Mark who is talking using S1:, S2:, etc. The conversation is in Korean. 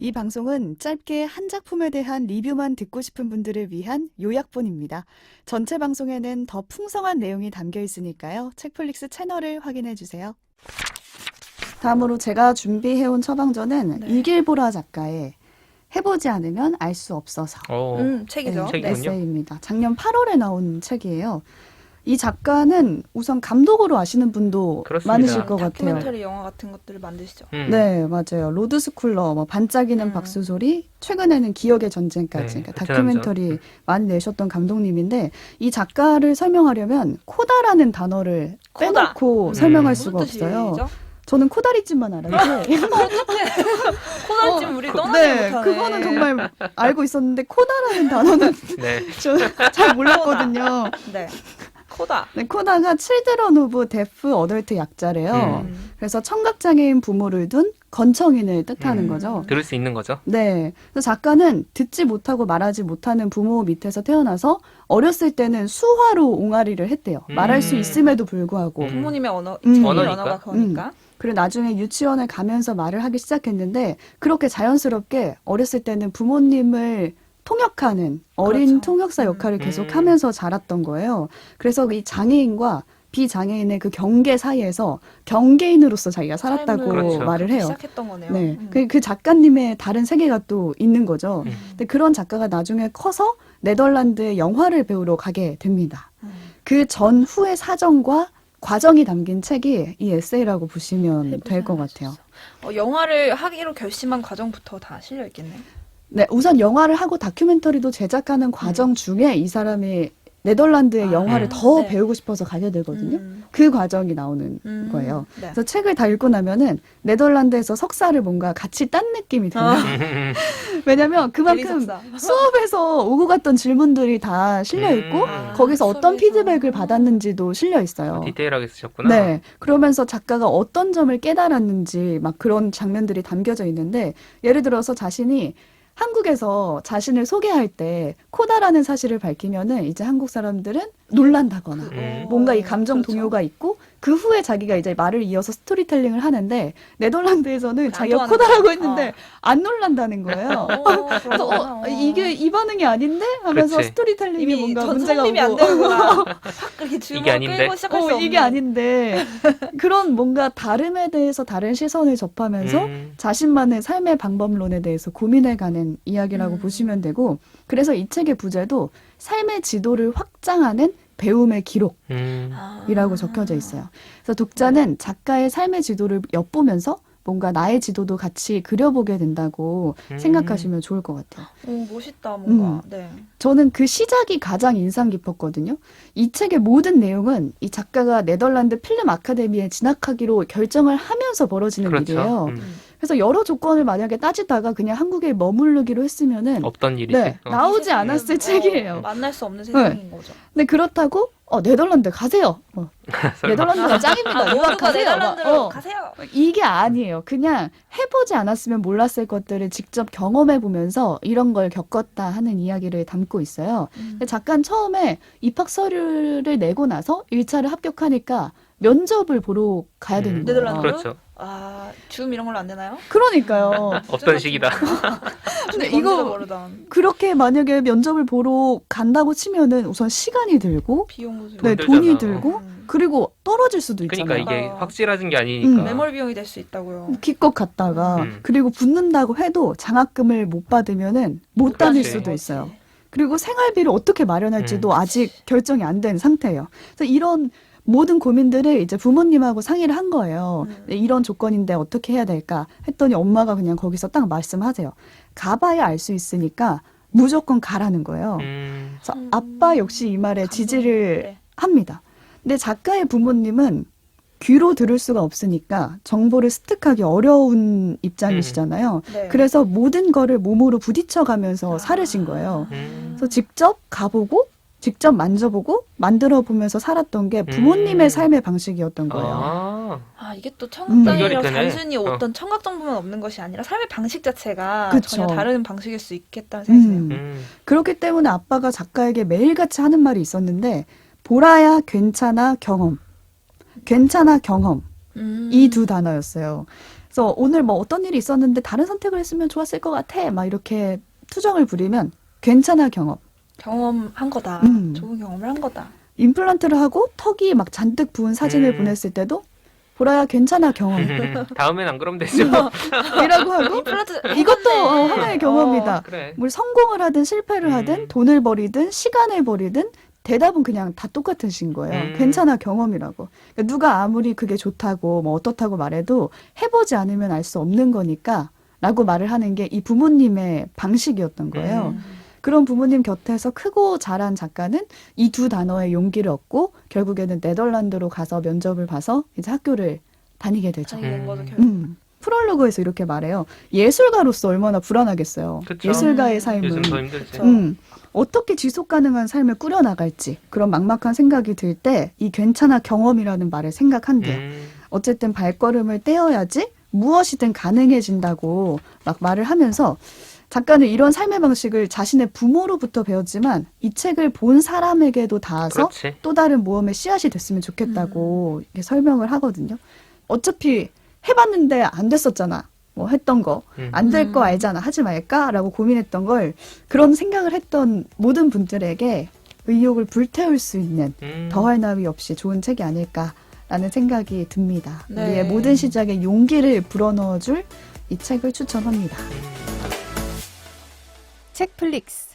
S1: 이 방송은 짧게 한 작품에 대한 리뷰만 듣고 싶은 분들을 위한 요약본입니다. 전체 방송에는 더 풍성한 내용이 담겨 있으니까요. 책플릭스 채널을 확인해 주세요. 다음으로 제가 준비해온 처방전은 이길보라 작가의 해보지 않으면 알 수 없어서
S2: 책이죠.
S1: 책이군요. 에세이입니다. 작년 8월에 나온 책이에요. 이 작가는 우선 감독으로 아시는 분도
S3: 그렇습니다.
S1: 많으실 것 같아요.
S2: 다큐멘터리 영화 같은 것들을 만드시죠.
S1: 네, 맞아요. 로드스쿨러, 뭐 반짝이는 박수소리, 최근에는 기억의 전쟁까지
S3: 네,
S1: 그러니까 다큐멘터리
S3: 베트남전.
S1: 많이 내셨던 감독님인데 이 작가를 설명하려면 코다라는 단어를
S2: 코다.
S1: 빼놓고 설명할
S2: 무슨
S1: 수가 없어요.
S2: 뜻이죠?
S1: 저는 코다리찜만 알았는데
S2: 코다리찜 우리 떠나지
S1: 네,
S2: 못하네.
S1: 그거는 정말 알고 있었는데 코다라는 단어는
S3: 네.
S1: 잘 몰랐거든요.
S2: 네. 코다.
S1: 네, 코다가 칠드런 오브 데프 어덜트 약자래요. 그래서 청각장애인 부모를 둔 건청인을 뜻하는 거죠.
S3: 들을 수 있는 거죠.
S1: 네. 그래서 작가는 듣지 못하고 말하지 못하는 부모 밑에서 태어나서 어렸을 때는 수화로 옹알이를 했대요. 말할 수 있음에도 불구하고.
S2: 부모님의 언어,
S1: 음.
S2: 제일
S3: 언어니까.
S2: 언어가 그거니까.
S1: 그리고 나중에 유치원을 가면서 말을 하기 시작했는데 그렇게 자연스럽게 어렸을 때는 부모님을 통역하는 어린
S2: 그렇죠.
S1: 통역사 역할을 계속 하면서 자랐던 거예요. 그래서 이 장애인과 비장애인의 그 경계 사이에서 경계인으로서 자기가 살았다고
S2: 삶을
S3: 그렇죠.
S1: 말을 해요.
S2: 시작했던 거네요.
S1: 네. 그 작가님의 다른 세계가 또 있는 거죠. 근데 그런 작가가 나중에 커서 네덜란드에 영화를 배우러 가게 됩니다. 그 전후의 사정과 과정이 담긴 책이 이 에세이라고 보시면 될 것 같아요.
S2: 영화를 하기로 결심한 과정부터 다 실려 있겠네.
S1: 네, 우선 영화를 하고 다큐멘터리도 제작하는 과정 중에 이 사람이 네덜란드의 영화를 더
S2: 네.
S1: 배우고 싶어서 가게 되거든요. 그 과정이 나오는 거예요.
S2: 네.
S1: 그래서 책을 다 읽고 나면은 네덜란드에서 석사를 뭔가 같이 딴 느낌이 들어요. 왜냐면 그만큼
S2: 대리석사.
S1: 수업에서 오고 갔던 질문들이 다 실려 있고 거기서 어떤
S2: 수업에서.
S1: 피드백을 받았는지도 실려 있어요.
S3: 디테일하게 쓰셨구나.
S1: 네. 그러면서 작가가 어떤 점을 깨달았는지 막 그런 장면들이 담겨져 있는데 예를 들어서 자신이 한국에서 자신을 소개할 때 코다라는 사실을 밝히면은 이제 한국 사람들은 놀란다거나 뭔가 이 감정
S2: 그렇죠.
S1: 동요가 있고 그 후에 자기가 이제 말을 이어서 스토리텔링을 하는데 네덜란드에서는 자기가
S2: 안
S1: 코다라고
S2: 좋아하는
S1: 했는데 안 놀란다는 거예요. 그래서
S2: 그래서
S1: 이게 이 반응이 아닌데 하면서
S3: 그렇지.
S1: 스토리텔링이
S2: 이미
S1: 뭔가
S2: 전
S1: 문제가
S2: 성립이 안
S1: 오고
S2: 되는구나. 이렇게
S3: 이게
S2: 주문을
S3: 아닌데?
S2: 끌고 시작할 수 없는.
S1: 이게 아닌데 그런 뭔가 다름에 대해서 다른 시선을 접하면서 자신만의 삶의 방법론에 대해서 고민해가는 이야기라고 보시면 되고 그래서 이 책의 부제도 삶의 지도를 확장하는 배움의 기록이라고 적혀져 있어요. 그래서 독자는 작가의 삶의 지도를 엿보면서 뭔가 나의 지도도 같이 그려보게 된다고 생각하시면 좋을 것 같아요.
S2: 오, 멋있다, 뭔가. 네.
S1: 저는 그 시작이 가장 인상 깊었거든요. 이 책의 모든 내용은 이 작가가 네덜란드 필름 아카데미에 진학하기로 결정을 하면서 벌어지는
S3: 그렇죠.
S1: 일이에요. 그래서 여러 조건을 만약에 따지다가 그냥 한국에 머무르기로 했으면은
S3: 없던 일이지.
S1: 네, 나오지 않았을 책이에요.
S2: 만날 수 없는 세상인 거죠.
S1: 근데 그렇다고 네덜란드 가세요. 네덜란드가 짱입니다. 유학
S2: 모두가
S1: 가세요.
S2: 네덜란드로 가세요.
S1: 이게 아니에요. 그냥 해보지 않았으면 몰랐을 것들을 직접 경험해보면서 이런 걸 겪었다 하는 이야기를 담고 있어요. 근데 작가는 처음에 입학 서류를 내고 나서 1차를 합격하니까 면접을 보러 가야 되는 거예요.
S2: 네덜란드로?
S3: 그렇죠.
S2: 줌 이런 걸로 안 되나요?
S1: 그러니까요.
S3: 없던 시기다.
S1: 근데
S2: 뭔지도
S1: 이거
S2: 모르던
S1: 그렇게 만약에 면접을 보러 간다고 치면은 우선 시간이 들고
S2: 비용도 들고.
S1: 네,
S3: 돈
S1: 돈이
S3: 들잖아.
S1: 들고 그리고 떨어질 수도 있잖아요.
S3: 그러니까 이게 확실해진 게 아니니까.
S2: 매몰 비용이 될 수 있다고요.
S1: 기껏 갔다가 그리고 붙는다고 해도 장학금을 못 받으면은 못 다닐
S3: 그렇지.
S1: 수도 있어요. 그리고 생활비를 어떻게 마련할지도 아직 결정이 안 된 상태예요. 그래서 이런 모든 고민들을 이제 부모님하고 상의를 한 거예요. 이런 조건인데 어떻게 해야 될까 했더니 엄마가 그냥 거기서 딱 말씀하세요. 가봐야 알 수 있으니까 무조건 가라는 거예요. 그래서 아빠 역시 이 말에 지지를
S2: 네.
S1: 합니다. 근데 작가의 부모님은 귀로 들을 수가 없으니까 정보를 습득하기 어려운 입장이시잖아요.
S2: 네.
S1: 그래서 모든 거를 몸으로 부딪혀가면서 살으신 거예요. 그래서 직접 가보고 직접 만져보고 만들어 보면서 살았던 게 부모님의 삶의 방식이었던 거예요.
S2: 이게 또 청각장애라고
S3: 연결이 되네.
S2: 단순히 어떤 청각 정보만 없는 것이 아니라 삶의 방식 자체가
S1: 그쵸.
S2: 전혀 다른 방식일 수 있겠다는 생각이 드네요.
S1: 그렇기 때문에 아빠가 작가에게 매일같이 하는 말이 있었는데 보라야 괜찮아 경험. 괜찮아 경험. 이 두 단어였어요. 그래서 오늘 뭐 어떤 일이 있었는데 다른 선택을 했으면 좋았을 것 같아. 막 이렇게 투정을 부리면 괜찮아 경험.
S2: 경험한 거다.
S1: 음.
S2: 좋은 경험을 한 거다.
S1: 임플란트를 하고 턱이 막 잔뜩 부은 사진을 보냈을 때도 보라야 괜찮아 경험.
S3: 다음엔 안 그러면 되죠.
S1: 이라고 하고
S2: 임플란트
S1: 이것도
S2: 해봤네.
S1: 하나의 경험이다.
S3: 그래.
S1: 뭘 성공을 하든 실패를 하든 돈을 버리든 시간을 버리든 대답은 그냥 다 똑같은 신 거예요. 괜찮아 경험이라고. 그러니까 누가 아무리 그게 좋다고 뭐 어떻다고 말해도 해보지 않으면 알 수 없는 거니까 라고 말을 하는 게 이 부모님의 방식이었던 거예요. 그런 부모님 곁에서 크고 자란 작가는 이 두 단어의 용기를 얻고 결국에는 네덜란드로 가서 면접을 봐서 이제 학교를 다니게 되죠.
S2: 다니게 된 거죠, 결국.
S1: 프롤로그에서 이렇게 말해요. 예술가로서 얼마나 불안하겠어요.
S3: 그쵸.
S1: 예술가의 삶은.
S3: 요즘 더 힘들지.
S2: 그쵸.
S1: 어떻게 지속 가능한 삶을 꾸려나갈지 그런 막막한 생각이 들 때 이 괜찮아 경험이라는 말을 생각한대요. 어쨌든 발걸음을 떼어야지 무엇이든 가능해진다고 막 말을 하면서 작가는 이런 삶의 방식을 자신의 부모로부터 배웠지만 이 책을 본 사람에게도 닿아서
S3: 그렇지.
S1: 또 다른 모험의 씨앗이 됐으면 좋겠다고 이렇게 설명을 하거든요. 어차피 해봤는데 안 됐었잖아. 뭐 했던 거. 안 될 거 알잖아. 하지 말까라고 고민했던 걸 그런 생각을 했던 모든 분들에게 의욕을 불태울 수 있는 더할 나위 없이 좋은 책이 아닐까라는 생각이 듭니다.
S2: 네.
S1: 우리의 모든 시작에 용기를 불어넣어줄 이 책을 추천합니다.
S4: 책플릭스